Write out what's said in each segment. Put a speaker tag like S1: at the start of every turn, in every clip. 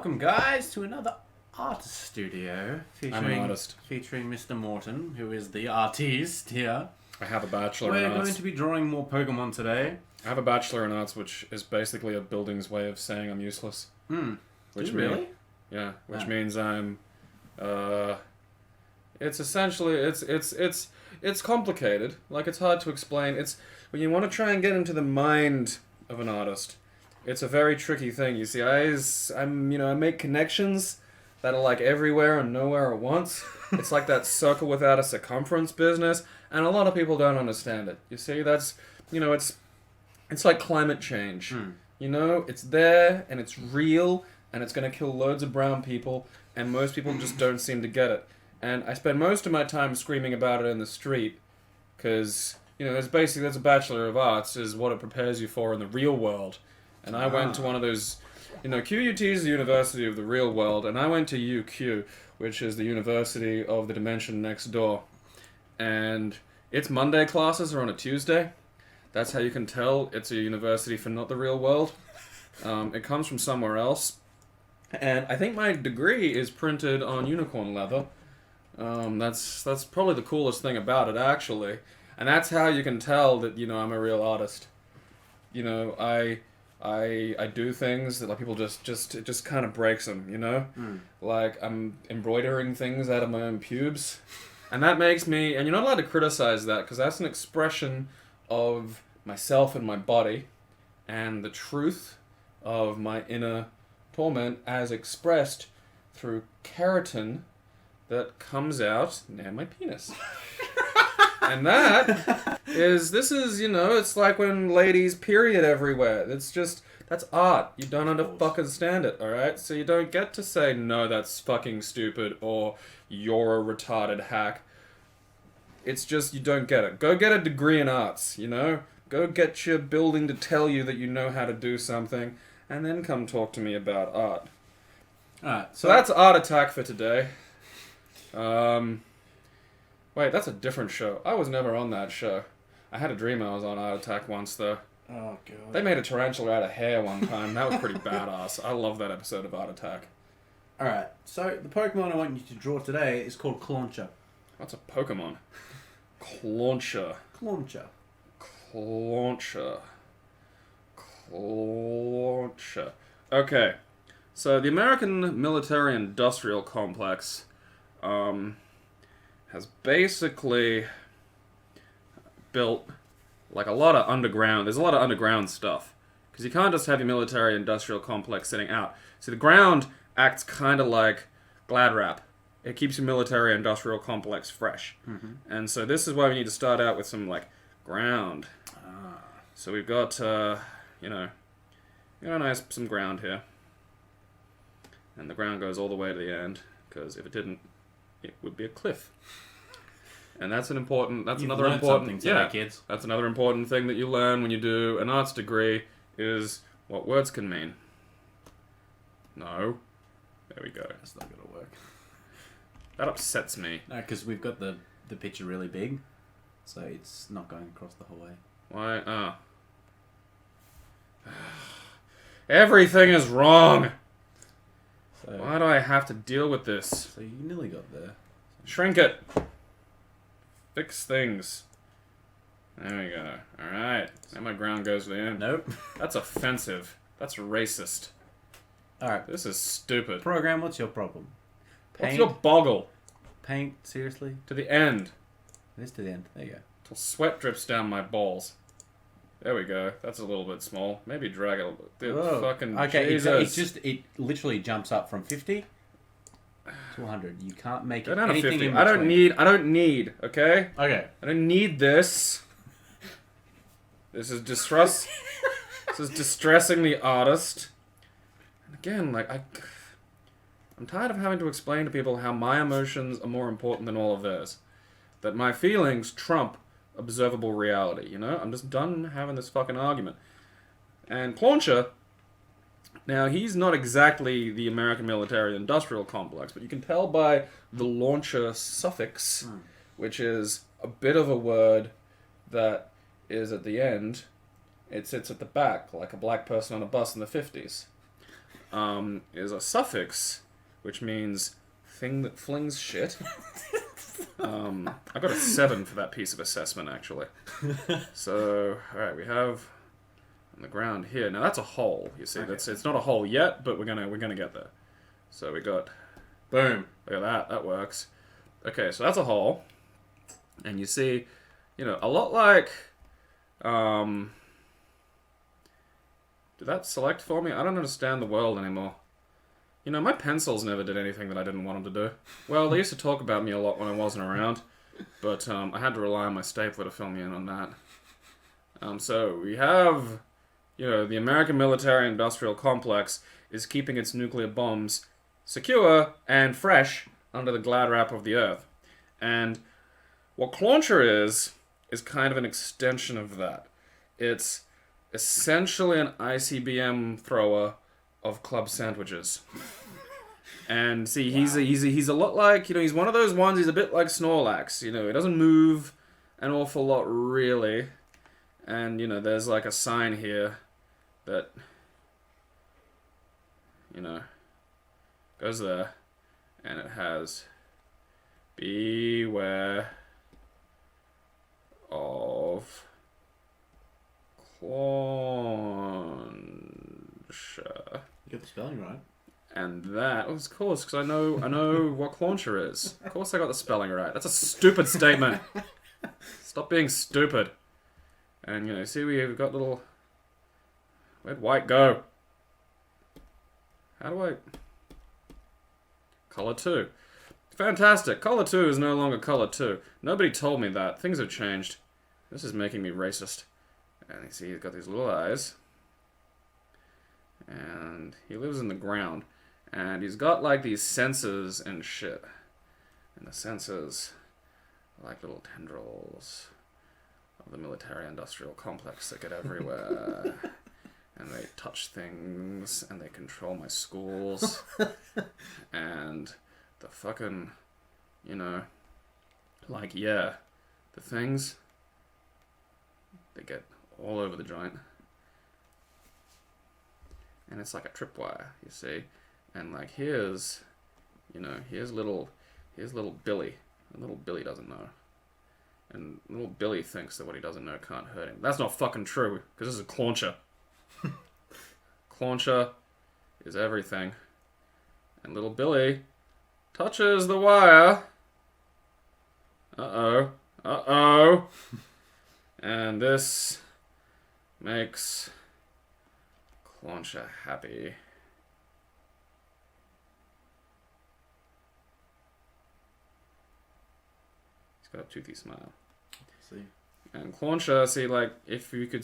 S1: Welcome, guys, to another artist studio
S2: I'm an artist.
S1: featuring Mr. Morton, who is the artiste here.
S2: I have a bachelor in
S1: We're
S2: arts.
S1: going to be drawing more Pokemon today.
S2: I have a bachelor in arts, which is basically a building's way of saying I'm useless.
S1: Which really?
S2: Yeah, which means I'm. It's essentially it's complicated. Like, it's hard to explain. It's when you want to try and get into the mind of an artist. It's a very tricky thing. You see, I make connections that are like everywhere and nowhere at once. It's like that circle without a circumference business, and a lot of people don't understand it. You see, that's it's like climate change. You know, it's there and it's real and it's going to kill loads of brown people, and most people just don't seem to get it. And I spend most of my time screaming about it in the street because, there's a Bachelor of Arts is what it prepares you for in the real world. And I went to one of those, QUT is the University of the Real World, and I went to UQ, which is the University of the Dimension next door. And its Monday classes are on a Tuesday. That's how you can tell it's a university for not the real world. It comes from somewhere else. And I think my degree is printed on unicorn leather. That's probably the coolest thing about it, actually. And that's how you can tell that, I'm a real artist. I do things that, like, people it just kind of breaks them, Like, I'm embroidering things out of my own pubes. And that makes me, and you're not allowed to criticize that, because that's an expression of myself and my body, and the truth of my inner torment as expressed through keratin that comes out near my penis. And this is, it's like when ladies period everywhere. That's art. You don't understand it, alright? So you don't get to say, no, that's fucking stupid, or you're a retarded hack. It's just, you don't get it. Go get a degree in arts, Go get your building to tell you that you know how to do something, and then come talk to me about art.
S1: Alright,
S2: So that's Art Attack for today. Wait, that's a different show. I was never on that show. I had a dream I was on Art Attack once, though.
S1: Oh, God.
S2: They made a tarantula out of hair one time. That was pretty badass. I love that episode of Art Attack.
S1: Alright, so the Pokemon I want you to draw today is called Clauncher.
S2: What's a Pokemon? Clauncher.
S1: Clauncher.
S2: Clauncher. Clauncher. Okay. So the American military-industrial complex has basically built like a lot of underground. There's a lot of underground stuff because you can't just have your military-industrial complex sitting out. See, the ground acts kind of like Glad Wrap. It keeps your military-industrial complex fresh, and so this is why we need to start out with some like ground. So we've got some ground here, and the ground goes all the way to the end because if it didn't, it would be a cliff. And that's another important
S1: today, kids.
S2: That's another important thing that you learn when you do an arts degree is what words can mean. No. There we go.
S1: That's not gonna work.
S2: That upsets me.
S1: No, because we've got the picture really big, so it's not going across the whole way.
S2: Why? Everything is wrong.
S1: So,
S2: Why do I have to deal with this?
S1: So you nearly got there.
S2: Shrink it. Fix things. There we go. Alright. Now my ground goes to the end.
S1: Nope.
S2: That's offensive. That's racist.
S1: Alright.
S2: This is stupid.
S1: Program, what's your problem?
S2: What's your boggle?
S1: Paint, seriously?
S2: To the end.
S1: It is to the end. There you go.
S2: Till sweat drips down my balls. There we go. That's a little bit small. Maybe drag it a little bit.
S1: Whoa.
S2: Fucking
S1: okay,
S2: Jesus.
S1: it literally jumps up from 50 to 100. You can't make
S2: Go
S1: it
S2: down to
S1: anything
S2: 50.
S1: in between.
S2: I don't need, okay?
S1: Okay.
S2: I don't need this. This is distress. This is distressing the artist. And again, like, I'm tired of having to explain to people how my emotions are more important than all of theirs. That my feelings trump observable reality, I'm just done having this fucking argument. And Clauncher, now he's not exactly the American military-industrial complex, but you can tell by the launcher suffix, which is a bit of a word that is at the end. It sits at the back, like a black person on a bus in the 50s. is a suffix, which means thing that flings shit. I got a 7 for that piece of assessment, actually. So, alright, we have on the ground here. Now that's a hole, you see. Okay. It's not a hole yet, but we're gonna get there. So we got... Boom. Look at that. That works. Okay, so that's a hole. And you see, you know, a lot like... Did that select for me? I don't understand the world anymore. You know, my pencils never did anything that I didn't want them to do. Well, they used to talk about me a lot when I wasn't around, but I had to rely on my stapler to fill me in on that. So we have, you know, the American military-industrial complex is keeping its nuclear bombs secure and fresh under the glad wrap of the earth. And what Clauncher is kind of an extension of that. It's essentially an ICBM thrower of club sandwiches. And see, he's a lot like, you know, he's one of those ones, he's a bit like Snorlax, you know, he doesn't move an awful lot really. And, you know, there's like a sign here that, you know, goes there, and it has, beware of Clauncher.
S1: You got the spelling right.
S2: And that, of course, because I know what Clauncher is. Of course I got the spelling right. That's a stupid statement. Stop being stupid. And, you know, see, we've got little... Where'd white go? How do I... Color 2. Fantastic. Color 2 is no longer Color 2. Nobody told me that. Things have changed. This is making me racist. And you see, he's got these little eyes. And he lives in the ground. And he's got, like, these sensors and shit. And the sensors are like little tendrils of the military-industrial complex that get everywhere. And they touch things, and they control my schools. And the fucking, you know, like, yeah, the things, they get all over the joint. And it's like a tripwire, you see. And like here's, you know, here's little Billy. And little Billy doesn't know. And little Billy thinks that what he doesn't know can't hurt him. That's not fucking true, because this is a Clauncher. Clauncher is everything. And little Billy touches the wire. Uh-oh. Uh-oh. And this makes Clauncher happy. He's got a toothy smile.
S1: See. And
S2: Clauncher, see, like, if we could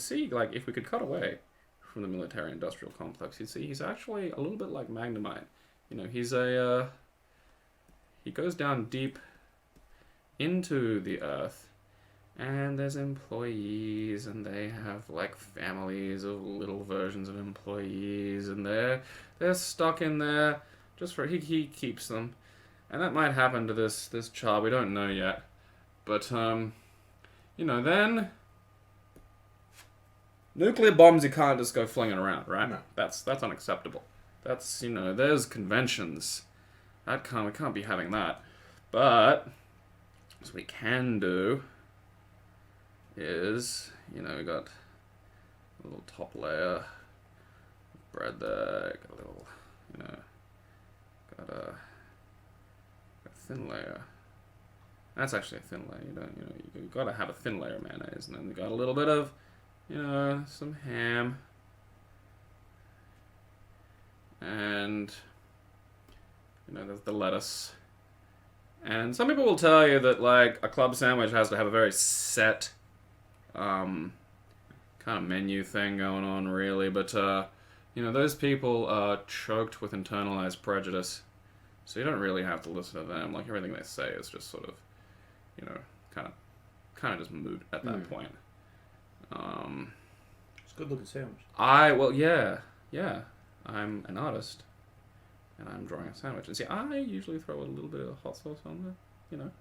S2: cut away from the military-industrial complex, you'd see he's actually a little bit like Magnemite. You know, he goes down deep into the earth, and there's employees, and they have, like, families of little versions of employees, and they're stuck in there just for, he keeps them. And that might happen to this child, we don't know yet. But, you know, then nuclear bombs you can't just go flinging around, right?
S1: No.
S2: That's unacceptable. That's, you know, there's conventions. We can't be having that. But what we can do is, you know, we got a little top layer of bread there, got a little, you know, got a thin layer. That's actually a thin layer. You gotta have a thin layer of mayonnaise, and then we got a little bit of, you know, some ham, and, you know, there's the lettuce. And some people will tell you that, like, a club sandwich has to have a very set, kind of menu thing going on, really. But, you know, those people are choked with internalized prejudice. So you don't really have to listen to them. Like, everything they say is just sort of, you know, kind of just moot at that point.
S1: It's a good looking sandwich.
S2: Yeah. I'm an artist, and I'm drawing a sandwich. And see, I usually throw a little bit of hot sauce on there, you know,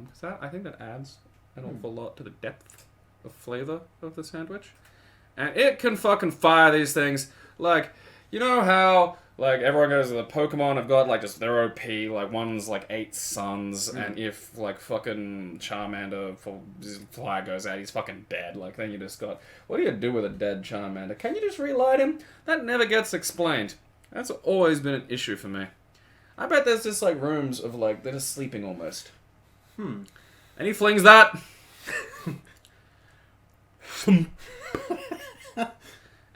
S2: because I think that adds an awful lot to the depth of flavor of the sandwich. And it can fucking fire these things. Like, You know how, like, everyone goes to the Pokemon have got, like, just their OP, like, one's, like, 8 suns, and if, like, fucking Charmander, fire goes out, he's fucking dead. Like, then you just got, what do you do with a dead Charmander? Can you just relight him? That never gets explained. That's always been an issue for me. I bet there's just, like, rooms of, like, they're just sleeping almost. And he flings that.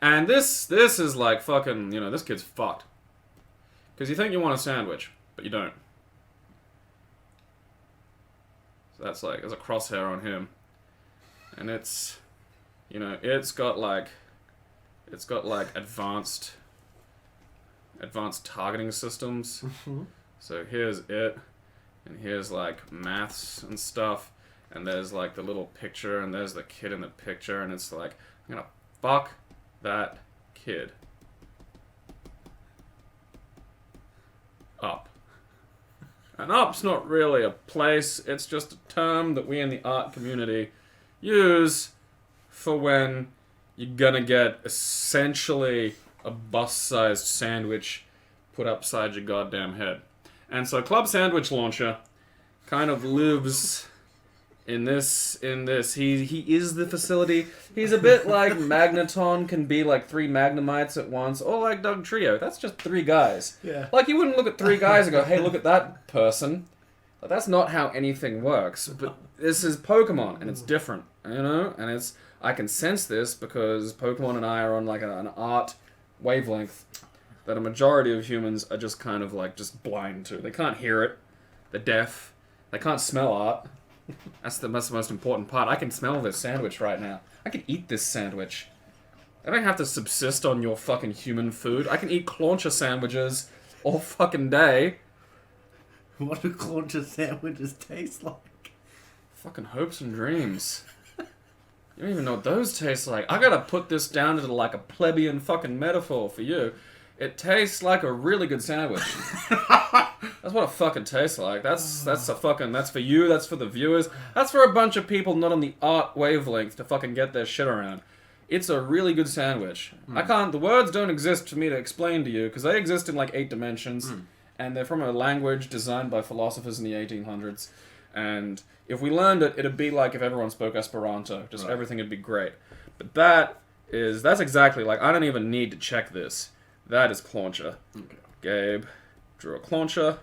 S2: And this is like fucking, you know, this kid's fucked. Because you think you want a sandwich, but you don't. So that's like, there's a crosshair on him. And it's, you know, it's got like advanced targeting systems. So here's it, and here's like maths and stuff, and there's like the little picture, and there's the kid in the picture, and it's like, I'm gonna fuck that kid up. And up's not really a place, it's just a term that we in the art community use for when you're gonna get essentially a bus-sized sandwich put upside your goddamn head. And so Club Sandwich Launcher kind of lives in this. He is the facility. He's a bit like Magneton can be like 3 Magnemites at once, or like Doug Trio. That's just 3 guys.
S1: Yeah.
S2: Like, you wouldn't look at 3 guys and go, hey, look at that person. Like, that's not how anything works. But this is Pokemon, and it's different, you know? And it's, I can sense this because Pokemon and I are on like an art wavelength that a majority of humans are just kind of like just blind to. They can't hear it. They're deaf. They can't smell art. That's the most important part. I can smell this sandwich right now. I can eat this sandwich. I don't have to subsist on your fucking human food. I can eat clauncher sandwiches all fucking day.
S1: What do clauncher sandwiches taste like?
S2: Fucking hopes and dreams. You don't even know what those taste like. I gotta put this down into like a plebeian fucking metaphor for you. It tastes like a really good sandwich. That's what it fucking tastes like. That's for you, that's for the viewers. That's for a bunch of people not on the art wavelength to fucking get their shit around. It's a really good sandwich. The words don't exist for me to explain to you, because they exist in like 8 dimensions, and they're from a language designed by philosophers in the 1800s, and if we learned it, it'd be like if everyone spoke Esperanto. Just everything would be great. But that's exactly like, I don't even need to check this. That is clauncher. Okay. Gabe drew a clauncher.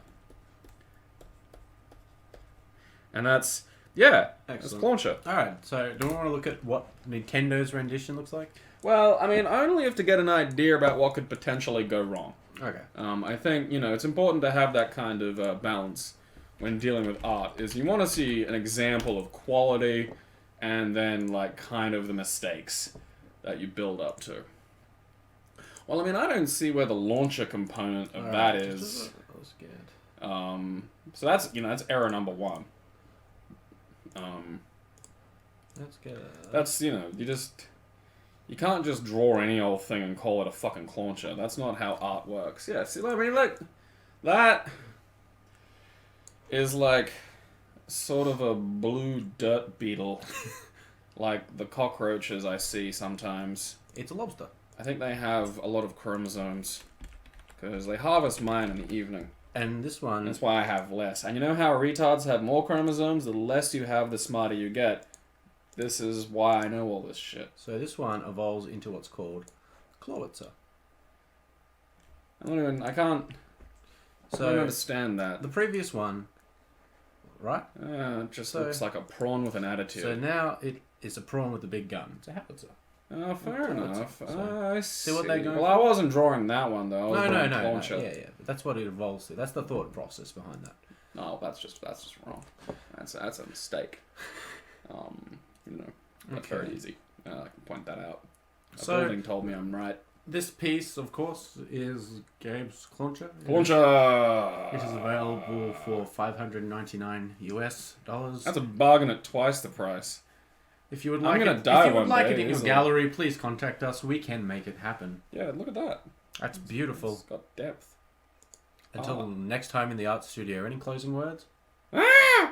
S2: And that's That's clauncher.
S1: Alright, so do we want to look at what Nintendo's rendition looks like?
S2: Well, I mean, only if to get an idea about what could potentially go wrong.
S1: Okay.
S2: I think, you know, it's important to have that kind of balance when dealing with art, is you want to see an example of quality and then, like, kind of the mistakes that you build up to. Well, I mean, I don't see where the launcher component of that is.
S1: I was scared.
S2: So that's, you know, that's error number 1.
S1: Let's get
S2: That's, you know, you can't just draw any old thing and call it a fucking clauncher. That's not how art works. Yeah, see, I mean, like, that is like sort of a blue dirt beetle, like the cockroaches I see sometimes.
S1: It's a lobster.
S2: I think they have a lot of chromosomes, because they harvest mine in the evening.
S1: And this one...
S2: That's why I have less. And you know how retards have more chromosomes? The less you have, the smarter you get. This is why I know all this shit.
S1: So this one evolves into what's called Clawitzer.
S2: I don't understand that.
S1: The previous one, right?
S2: It just looks like a prawn with an attitude.
S1: So now it is a prawn with a big gun. It's a howitzer.
S2: Oh, fair enough. I see.
S1: what they're going
S2: Well,
S1: for?
S2: I wasn't drawing that one, though.
S1: No. Yeah. But that's what it evolves to. That's the thought process behind that.
S2: No, that's just wrong. That's a mistake. You know, that's very easy. I can point that out. A building told me I'm right.
S1: This piece, of course, is Gabe's Clauncher.
S2: Clauncher!
S1: It is available for $599 US.
S2: That's a bargain at twice the price.
S1: If you would
S2: I'm
S1: like
S2: gonna
S1: it,
S2: die
S1: if you would
S2: one
S1: like
S2: day,
S1: it in your
S2: easily.
S1: gallery, please contact us. We can make it happen.
S2: Yeah, look at that.
S1: That's beautiful.
S2: It's got depth.
S1: Until next time in the art studio. Any closing words?
S2: Ah!